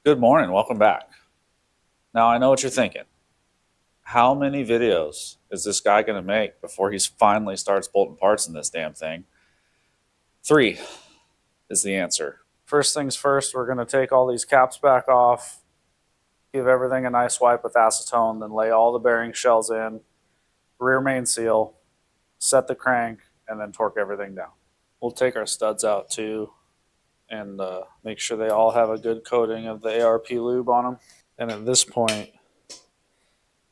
Good morning, welcome back. Now I know what you're thinking. How many videos is this guy going to make before he finally starts bolting parts in this damn thing? 3 is the answer. First things first, we're going to take all these caps back off, give everything a nice wipe with acetone, then lay all the bearing shells in, rear main seal, set the crank, and then torque everything down. We'll take our studs out too and make sure they all have a good coating of the ARP lube on them. And at this point,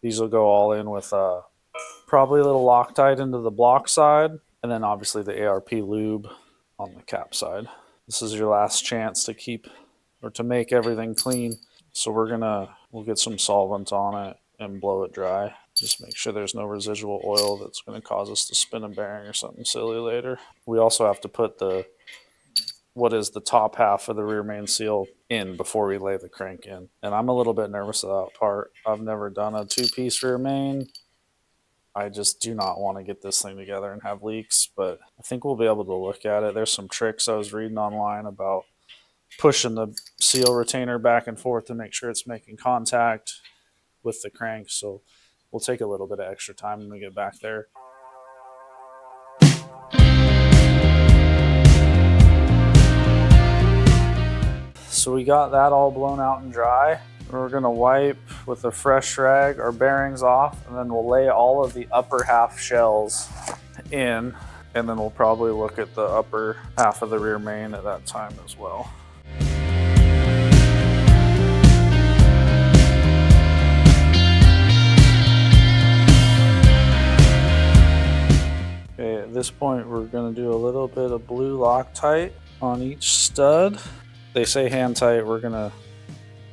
these will go all in with probably a little Loctite into the block side, and then obviously the ARP lube on the cap side. This is your last chance to keep or to make everything clean. So we'll get some solvent on it and blow it dry. Just make sure there's no residual oil that's going to cause us to spin a bearing or something silly later. We also have to put what is the top half of the rear main seal in before we lay the crank in. And I'm a little bit nervous of that part. I've never done a 2-piece rear main. I just do not want to get this thing together and have leaks, but I think we'll be able to look at it. There's some tricks I was reading online about pushing the seal retainer back and forth to make sure it's making contact with the crank. So we'll take a little bit of extra time when we get back there. So we got that all blown out and dry. We're going to wipe with a fresh rag our bearings off, and then we'll lay all of the upper half shells in, and then we'll probably look at the upper half of the rear main at that time as well. Okay, at this point we're going to do a little bit of blue Loctite on each stud. They say hand tight, we're gonna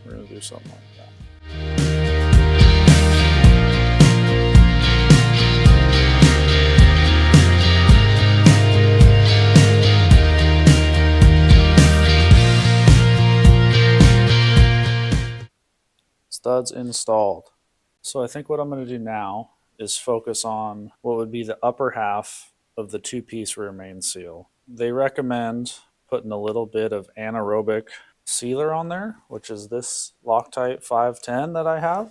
do something like that. Studs installed. So I think what I'm going to do now is focus on what would be the upper half of the 2-piece rear main seal. They recommend putting a little bit of anaerobic sealer on there, which is this Loctite 510 that I have,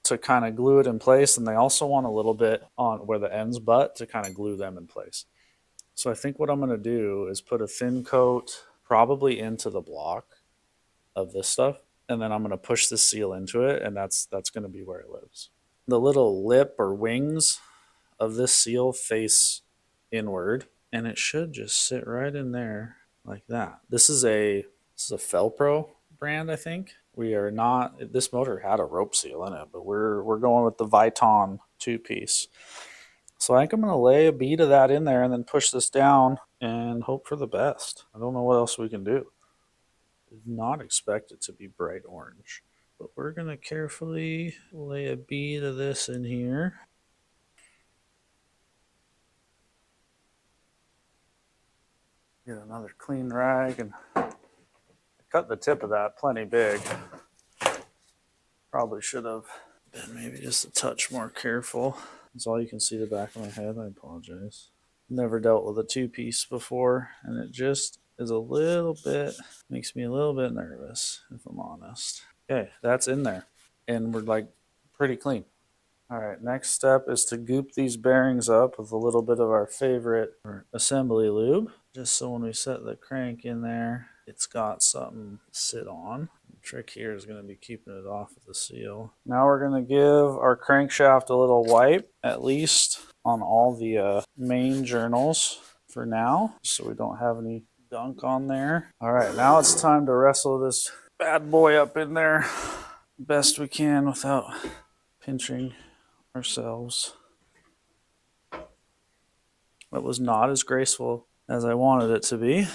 to kind of glue it in place. And they also want a little bit on where the ends butt to kind of glue them in place. So I think what I'm going to do is put a thin coat probably into the block of this stuff, and then I'm going to push the seal into it, and that's going to be where it lives. The little lip or wings of this seal face inward, and it should just sit right in there like that. This is a Felpro brand, I think. We are not, this motor had a rope seal in it, but we're going with the Viton 2-piece. So I think I'm going to lay a bead of that in there and then push this down and hope for the best. I don't know what else we can do. Did not expect it to be bright orange, but we're going to carefully lay a bead of this in here. Get another clean rag, and I cut the tip of that plenty big. Probably should have been maybe just a touch more careful. That's all you can see the back of my head. I apologize. Never dealt with a 2-piece before, and it just is a little bit, makes me a little bit nervous, if I'm honest. Okay, that's in there, and we're like pretty clean. All right, next step is to goop these bearings up with a little bit of our favorite assembly lube, just so when we set the crank in there, it's got something to sit on. The trick here is going to be keeping it off of the seal. Now we're going to give our crankshaft a little wipe, at least on all the main journals for now, so we don't have any gunk on there. All right, now it's time to wrestle this bad boy up in there best we can without pinching ourselves. That was not as graceful as I wanted it to be,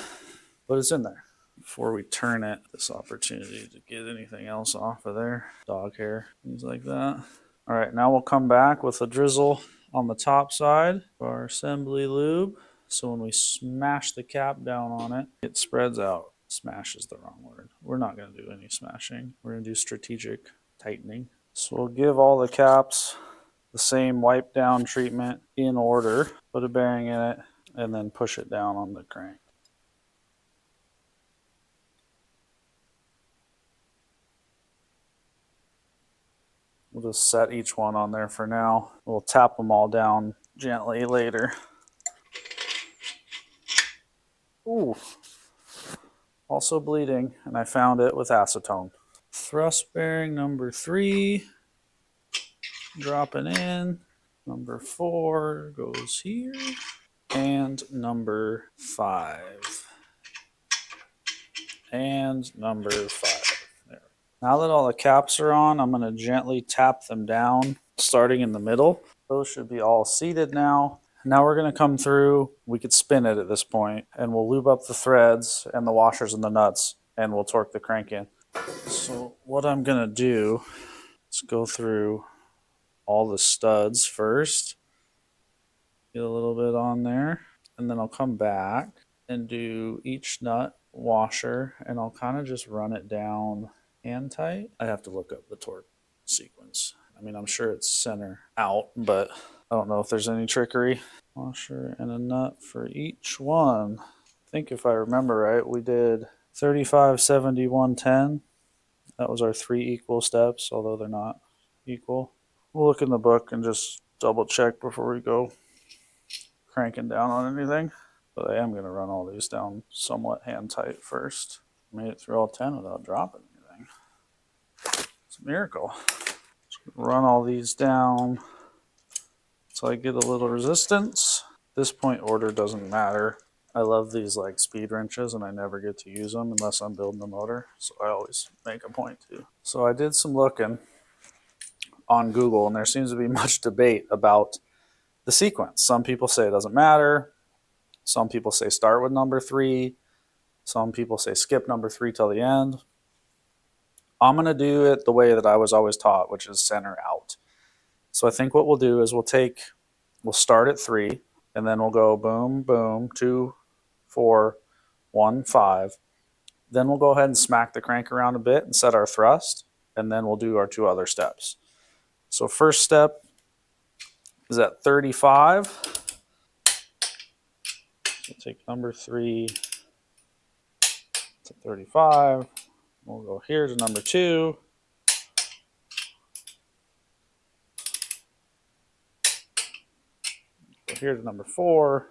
but it's in there. Before we turn it, this opportunity to get anything else off of there, dog hair, things like that. All right, now we'll come back with a drizzle on the top side of our assembly lube, so when we smash the cap down on it, it spreads out. Smash is the wrong word. We're not going to do any smashing. We're going to do strategic tightening. So we'll give all the caps the same wipe down treatment in order, put a bearing in it, and then push it down on the crank. We'll just set each one on there for now. We'll tap them all down gently later. Ooh, also bleeding, and I found it with acetone. Thrust bearing number 3, dropping in. Number 4 goes here, and number 5, and number 5. There. Now that all the caps are on, I'm going to gently tap them down, starting in the middle. Those should be all seated now. Now we're going to come through, we could spin it at this point, and we'll lube up the threads and the washers and the nuts, and we'll torque the crank in. So what I'm going to do is go through all the studs first, get a little bit on there, and then I'll come back and do each nut washer, and I'll kind of just run it down hand tight. I have to look up the torque sequence. I mean, I'm sure it's center out, but I don't know if there's any trickery. Washer and a nut for each one. I think if I remember right, we did 35, 70, 110. That was our 3 equal steps, although they're not equal. We'll look in the book and just double check before we go cranking down on anything. But I am going to run all these down somewhat hand tight first. Made it through all 10 without dropping anything. It's a miracle. Run all these down so I get a little resistance. This point order doesn't matter. I love these like speed wrenches and I never get to use them unless I'm building the motor. So I always make a point to. So I did some looking on Google and there seems to be much debate about the sequence. Some people say it doesn't matter. Some people say start with number 3. Some people say skip number 3 till the end. I'm going to do it the way that I was always taught, which is center out. So I think what we'll do is we'll start at 3, and then we'll go boom, boom, 2, 4, 1, 5. Then we'll go ahead and smack the crank around a bit and set our thrust, and then we'll do our 2 other steps. So first step is at 35. We'll take number 3 to 35. We'll go here to number 2. Go here to number 4.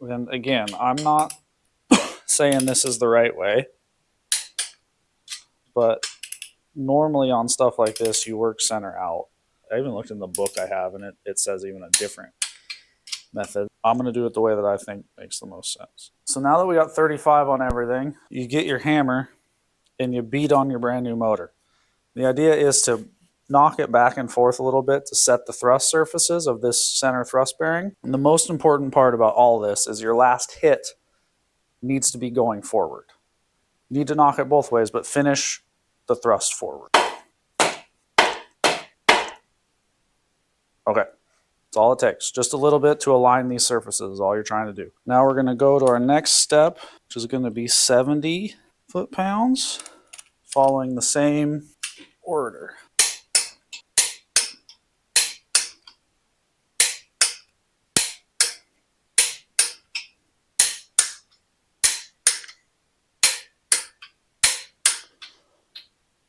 And again, I'm not saying this is the right way, but normally on stuff like this, you work center out. I even looked in the book I have, and it says even a different method. I'm going to do it the way that I think makes the most sense. So now that we got 35 on everything, you get your hammer and you beat on your brand new motor. The idea is to knock it back and forth a little bit to set the thrust surfaces of this center thrust bearing. And the most important part about all this is your last hit needs to be going forward. You need to knock it both ways, but finish the thrust forward. Okay. That's all it takes. Just a little bit to align these surfaces is all you're trying to do. Now we're going to go to our next step, which is going to be 70 foot-pounds, following the same order.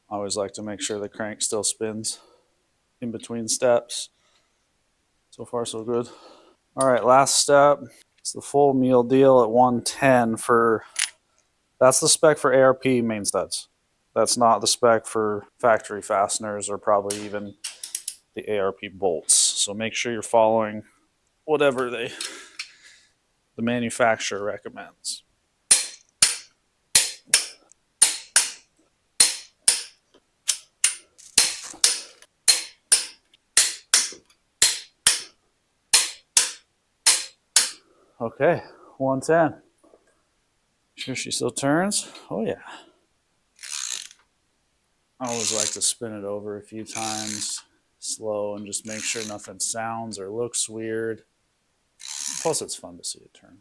I always like to make sure the crank still spins in between steps. So far, so good. All right, last step. It's the full meal deal at 110 for, that's the spec for ARP main studs. That's not the spec for factory fasteners or probably even the ARP bolts. So make sure you're following whatever the manufacturer recommends. Okay, 110. Sure she still turns? Oh yeah. I always like to spin it over a few times, slow, and just make sure nothing sounds or looks weird. Plus it's fun to see it turn.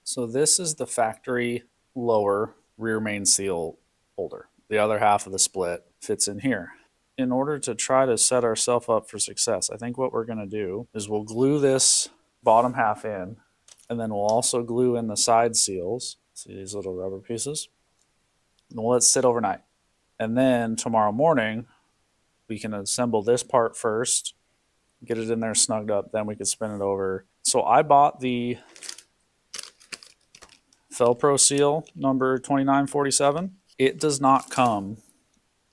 So this is the factory lower rear main seal holder. The other half of the split fits in here. In order to try to set ourselves up for success, I think what we're going to do is we'll glue this bottom half in, and then we'll also glue in the side seals. See these little rubber pieces? And we'll let it sit overnight. And then tomorrow morning, we can assemble this part first, get it in there snugged up, then we can spin it over. So I bought the Felpro seal number 2947. It does not come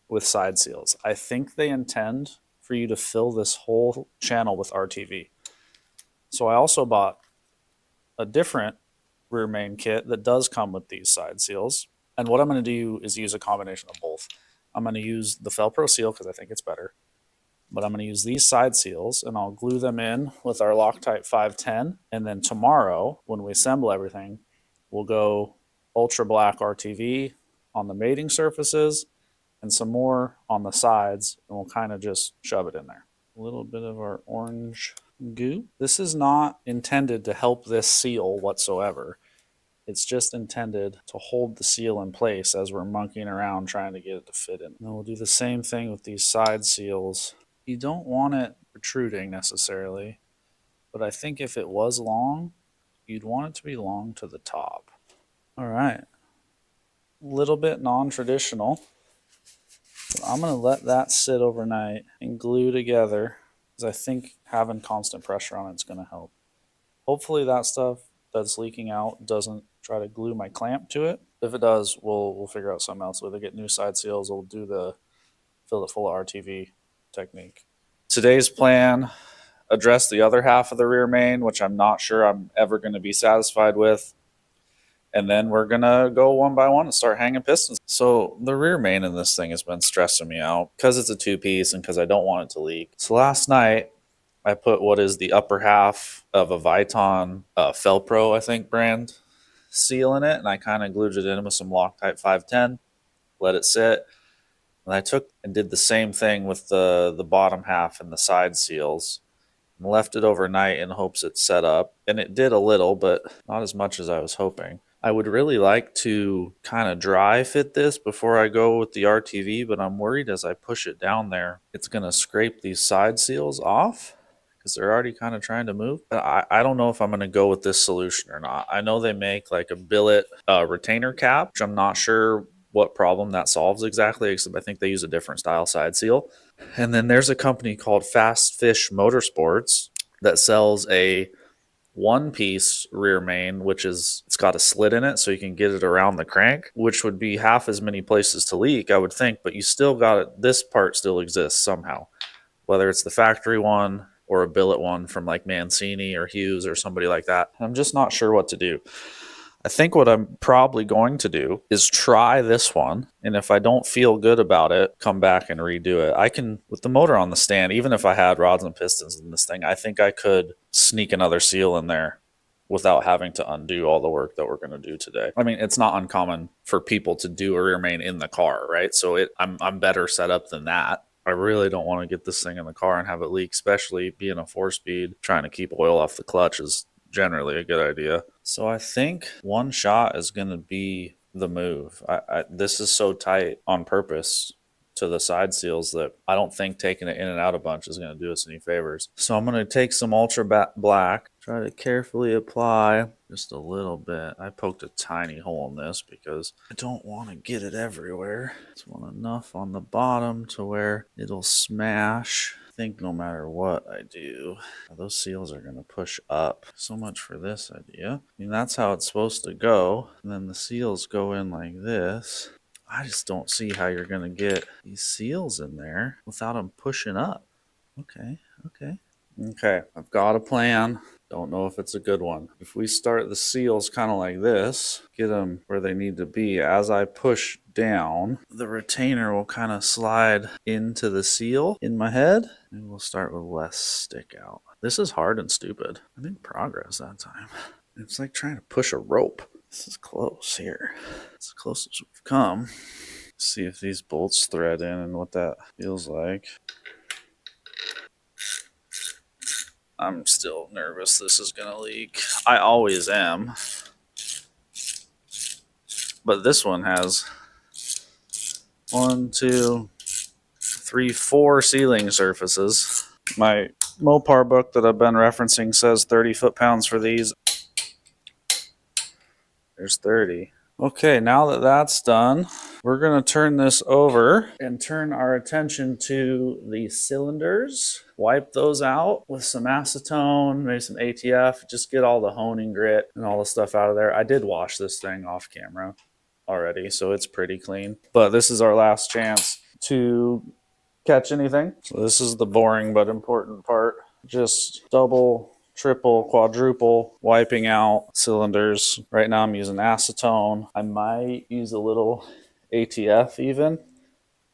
with side seals. I think they intend for you to fill this whole channel with RTV. So I also bought a different rear main kit that does come with these side seals. And what I'm going to do is use a combination of both. I'm going to use the Felpro seal because I think it's better. But I'm going to use these side seals and I'll glue them in with our Loctite 510. And then tomorrow, when we assemble everything, we'll go ultra black RTV on the mating surfaces and some more on the sides, and we'll kind of just shove it in there. A little bit of our orange goo. This is not intended to help this seal whatsoever. It's just intended to hold the seal in place as we're monkeying around trying to get it to fit in. And we'll do the same thing with these side seals. You don't want it protruding necessarily, but I think if it was long, you'd want it to be long to the top. All right, a little bit non-traditional. I'm going to let that sit overnight and glue together because I think having constant pressure on it's going to help. Hopefully that stuff that's leaking out doesn't try to glue my clamp to it. If it does, we'll figure out something else. Whether get new side seals or we'll do the fill it full of RTV technique. Today's plan, address the other half of the rear main, which I'm not sure I'm ever going to be satisfied with. And then we're going to go one by one and start hanging pistons. So the rear main in this thing has been stressing me out because it's a two-piece and because I don't want it to leak. So last night, I put what is the upper half of a Viton Felpro, I think, brand seal in it. And I kind of glued it in with some Loctite 510, let it sit. And I took and did the same thing with the bottom half and the side seals. And left it overnight in hopes it set up. And it did a little, but not as much as I was hoping. I would really like to kind of dry fit this before I go with the RTV, but I'm worried as I push it down there, it's going to scrape these side seals off because they're already kind of trying to move. I don't know if I'm going to go with this solution or not. I know they make like a billet retainer cap, which I'm not sure what problem that solves exactly, except I think they use a different style side seal. And then there's a company called Fast Fish Motorsports that sells a one-piece rear main, which is, it's got a slit in it so you can get it around the crank, which would be half as many places to leak, I would think, but you still got it. This part still exists somehow, whether it's the factory one or a billet one from like Mancini or Hughes or somebody like that. I'm just not sure what to do. I think what I'm probably going to do is try this one, and if I don't feel good about it, come back and redo it. I can, with the motor on the stand, even if I had rods and pistons in this thing, I think I could sneak another seal in there without having to undo all the work that we're going to do today. I mean, it's not uncommon for people to do a rear main in the car, right? So I'm better set up than that. I really don't want to get this thing in the car and have it leak, especially being a 4-speed. Trying to keep oil off the clutch is generally a good idea. So I think one shot is going to be the move. This is so tight on purpose to the side seals that I don't think taking it in and out a bunch is going to do us any favors. So I'm going to take some ultra black, try to carefully apply just a little bit. I poked a tiny hole in this because I don't want to get it everywhere. Just want enough on the bottom to where it'll smash. I think no matter what I do, those seals are going to push up. So much for this idea. I mean, that's how it's supposed to go. And then the seals go in like this. I just don't see how you're going to get these seals in there without them pushing up. Okay. I've got a plan. Don't know if it's a good one. If we start the seals kind of like this, get them where they need to be, as I push down, the retainer will kind of slide into the seal in my head, and we'll start with less stick out. This is hard and stupid. I made progress that time. It's like trying to push a rope. This is close here. It's the closest we've come. See if these bolts thread in and what that feels like. I'm still nervous this is going to leak. I always am. But this one has 1, 2, 3, 4 sealing surfaces. My Mopar book that I've been referencing says 30 foot-pounds for these. There's 30. Okay, now that that's done, we're going to turn this over and turn our attention to the cylinders. Wipe those out with some acetone, maybe some ATF, just get all the honing grit and all the stuff out of there. I did wash this thing off camera already, so it's pretty clean. But this is our last chance to catch anything. So this is the boring but important part. Just double, triple, quadruple wiping out cylinders. Right now I'm using acetone. I might use a little ATF even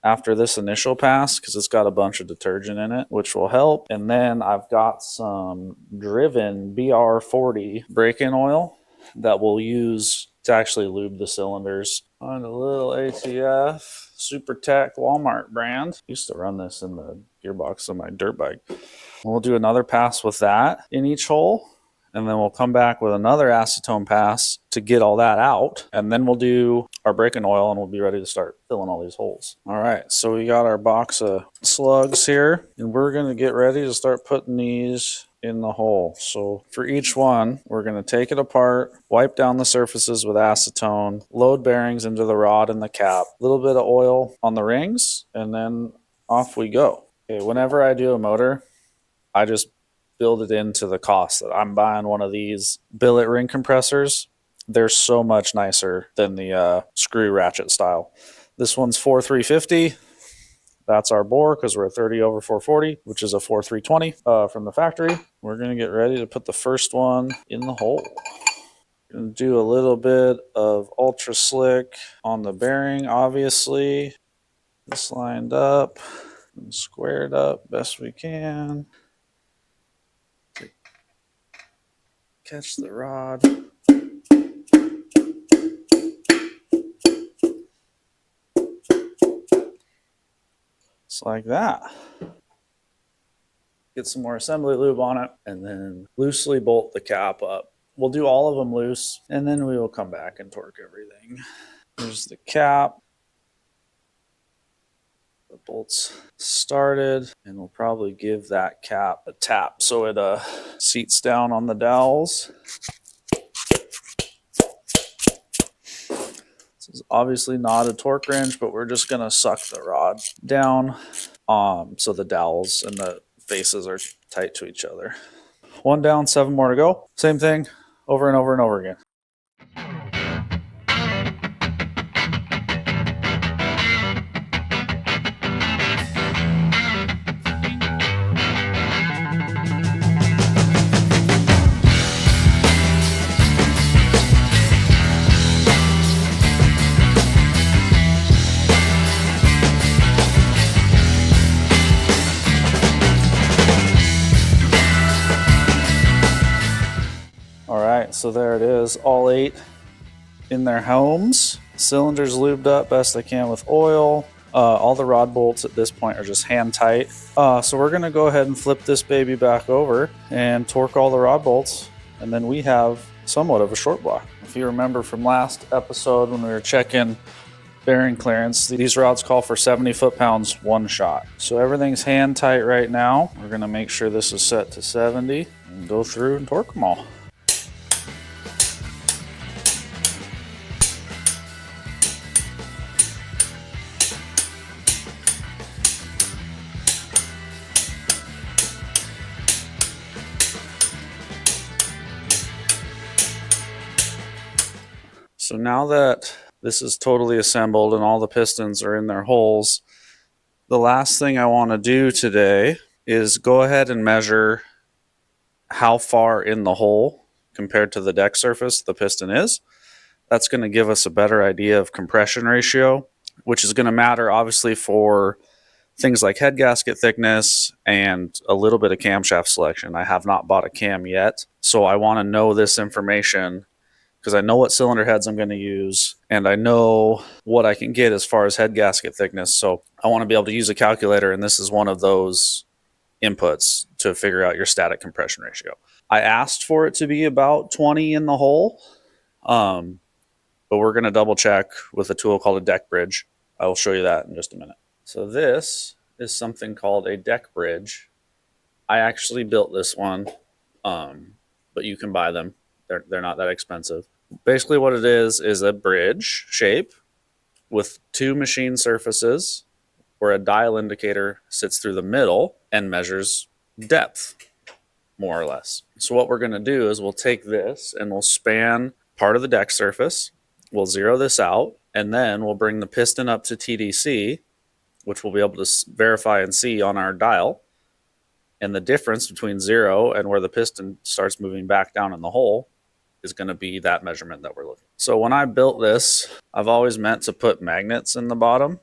after this initial pass because it's got a bunch of detergent in it, which will help. And then I've got some Driven BR40 break-in oil that we'll use to actually lube the cylinders. On a little ATF, Super Tech Walmart brand. Used to run this in the gearbox of my dirt bike. We'll do another pass with that in each hole, and then we'll come back with another acetone pass to get all that out, and then we'll do our break-in oil and we'll be ready to start filling all these holes. All right, so we got our box of slugs here, and we're going to get ready to start putting these in the hole. So for each one, we're going to take it apart, wipe down the surfaces with acetone, load bearings into the rod and the cap, a little bit of oil on the rings, and then off we go. Okay, whenever I do a motor, I just build it into the cost that I'm buying one of these billet ring compressors. They're so much nicer than the screw ratchet style. This one's 4350. That's our bore because we're a 30 over 440, which is a 4320 from the factory. We're going to get ready to put the first one in the hole. Going to do a little bit of ultra slick on the bearing, obviously. This lined up and squared up best we can. Catch the rod. Just like that. Get some more assembly lube on it and then loosely bolt the cap up. We'll do all of them loose and then we will come back and torque everything. There's the cap. The bolts started, and we'll probably give that cap a tap so it seats down on the dowels. This is obviously not a torque wrench, but we're just going to suck the rod down so the dowels and the faces are tight to each other. One down, 7 more to go. Same thing over and over and over again. So there it is, all 8 in their homes. Cylinders lubed up best I can with oil. All the rod bolts at this point are just hand tight. So we're going to go ahead and flip this baby back over and torque all the rod bolts. And then we have somewhat of a short block. If you remember from last episode when we were checking bearing clearance, these rods call for 70 foot-pounds one shot. So everything's hand tight right now. We're going to make sure this is set to 70 and go through and torque them all. So now that this is totally assembled and all the pistons are in their holes, the last thing I want to do today is go ahead and measure how far in the hole compared to the deck surface the piston is. That's going to give us a better idea of compression ratio, which is going to matter obviously for things like head gasket thickness and a little bit of camshaft selection. I have not bought a cam yet, so I want to know this information because I know what cylinder heads I'm going to use and I know what I can get as far as head gasket thickness. So I want to be able to use a calculator, and this is one of those inputs to figure out your static compression ratio. I asked for it to be about 20 in the hole, but we're going to double check with a tool called a deck bridge. I will show you that in just a minute. So this is something called a deck bridge. I actually built this one, but you can buy them. They're not that expensive. Basically what it is a bridge shape with two machine surfaces where a dial indicator sits through the middle and measures depth, more or less. So what we're going to do is we'll take this and we'll span part of the deck surface. We'll zero this out, and then we'll bring the piston up to TDC, which we'll be able to verify and see on our dial. And the difference between 0 and where the piston starts moving back down in the hole is going to be that measurement that we're looking. So when I built this, I've always meant to put magnets in the bottom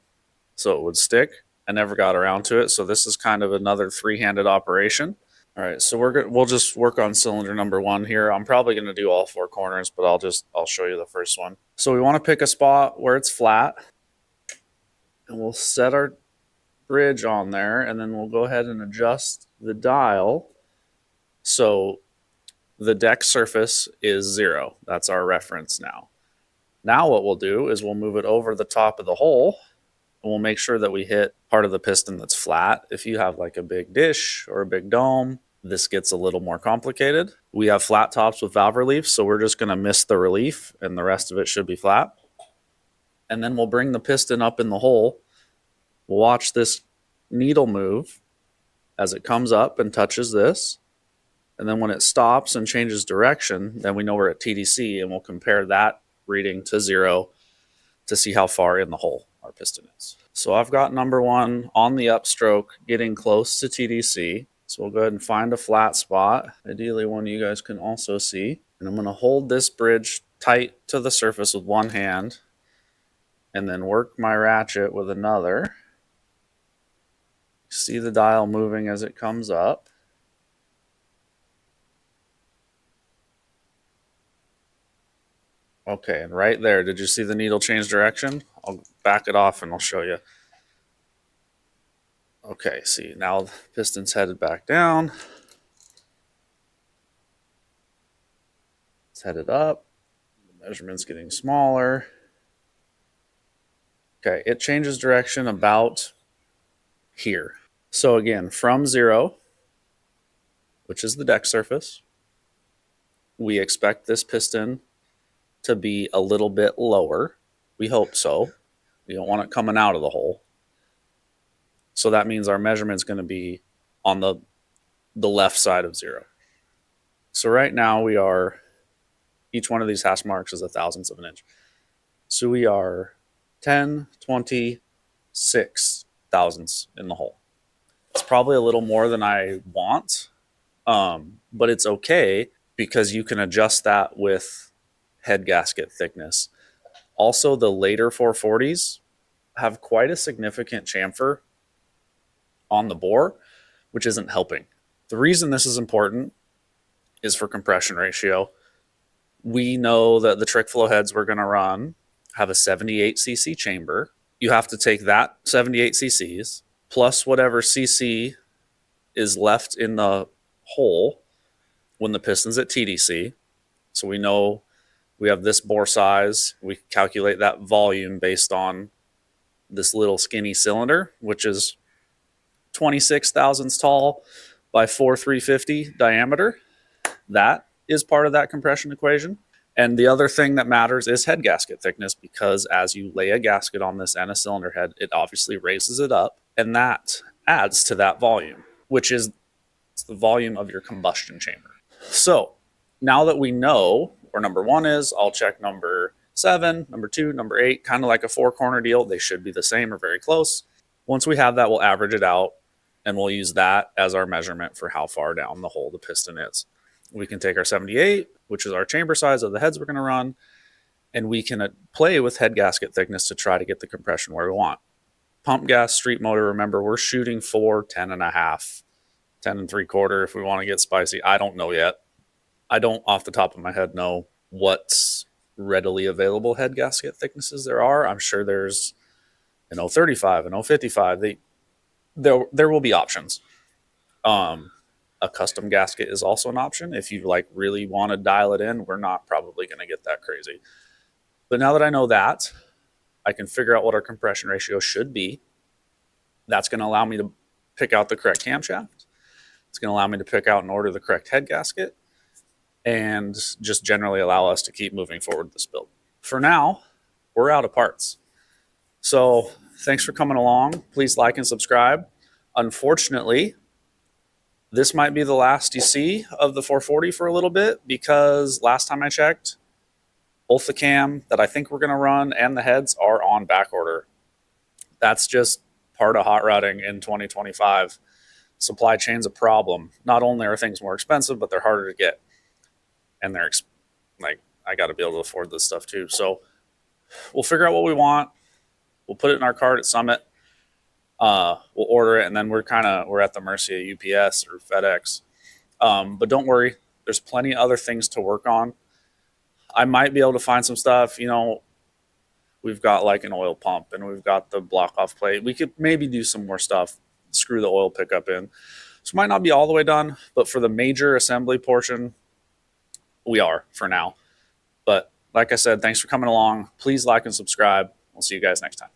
so it would stick. I never got around to it. So this is kind of another three-handed operation. All right, so we'll just work on cylinder number 1 here. I'm probably going to do all 4 corners, but I'll show you the first one. So we want to pick a spot where it's flat, and we'll set our bridge on there, and then we'll go ahead and adjust the dial so the deck surface is 0. That's our reference now. Now what we'll do is we'll move it over the top of the hole, and we'll make sure that we hit part of the piston that's flat. If you have like a big dish or a big dome, this gets a little more complicated. We have flat tops with valve relief, so we're just going to miss the relief, and the rest of it should be flat. And then we'll bring the piston up in the hole. We'll watch this needle move as it comes up and touches this. And then when it stops and changes direction, then we know we're at TDC, and we'll compare that reading to 0 to see how far in the hole our piston is. So I've got number 1 on the upstroke getting close to TDC. So we'll go ahead and find a flat spot, ideally one you guys can also see. And I'm going to hold this bridge tight to the surface with one hand and then work my ratchet with another. See the dial moving as it comes up. Okay, and right there, did you see the needle change direction? I'll back it off and I'll show you. Okay, see, now the piston's headed back down. It's headed up. The measurement's getting smaller. Okay, it changes direction about here. So again, from 0, which is the deck surface, we expect this piston to be a little bit lower. We hope so. We don't want it coming out of the hole. So that means our measurement's going to be on the left side of 0. So right now we are, each one of these hash marks is 1/1000th of an inch. So we are 10/26 thousandths in the hole. It's probably a little more than I want, but it's okay because you can adjust that with head gasket thickness. Also, the later 440s have quite a significant chamfer on the bore, which isn't helping. The reason this is important is for compression ratio. We know that the trick flow heads we're going to run have a 78 cc chamber. You have to take that 78 cc's plus whatever cc is left in the hole when the piston's at TDC. So we know we have this bore size. We calculate that volume based on this little skinny cylinder, which is 26 thousandths tall by 4,350 diameter. That is part of that compression equation. And the other thing that matters is head gasket thickness, because as you lay a gasket on this and a cylinder head, it obviously raises it up, and that adds to that volume, which is the volume of your combustion chamber. So now that we know where number 1 is, I'll check number 7, number 2, number 8, kind of like a 4-corner deal. They should be the same or very close. Once we have that, we'll average it out, and we'll use that as our measurement for how far down the hole the piston is. We can take our 78, which is our chamber size of the heads we're going to run, and we can play with head gasket thickness to try to get the compression where we want. Pump gas street motor, remember, we're shooting for 10.5, 10 3/4 if we want to get spicy. I don't know yet. I don't off the top of my head know what's readily available head gasket thicknesses there are. I'm sure there's an 035, an 055. There will be options. A custom gasket is also an option. If you really want to dial it in, we're not probably going to get that crazy. But now that I know that, I can figure out what our compression ratio should be. That's going to allow me to pick out the correct camshaft. It's going to allow me to pick out and order the correct head gasket, and just generally allow us to keep moving forward this build. For now, we're out of parts. So thanks for coming along. Please like and subscribe. Unfortunately, this might be the last you see of the 440 for a little bit, because last time I checked, both the cam that I think we're going to run and the heads are on back order. That's just part of hot rodding in 2025. Supply chain's a problem. Not only are things more expensive, but they're harder to get. And they're like, I got to be able to afford this stuff too. So we'll figure out what we want. We'll put it in our cart at Summit. We'll order it, and then we're at the mercy of UPS or FedEx. But don't worry, there's plenty of other things to work on. I might be able to find some stuff. We've got like an oil pump, and we've got the block off plate. We could maybe do some more stuff, screw the oil pickup in. So it might not be all the way done, but for the major assembly portion, we are for now. But like I said, thanks for coming along. Please like and subscribe. We'll see you guys next time.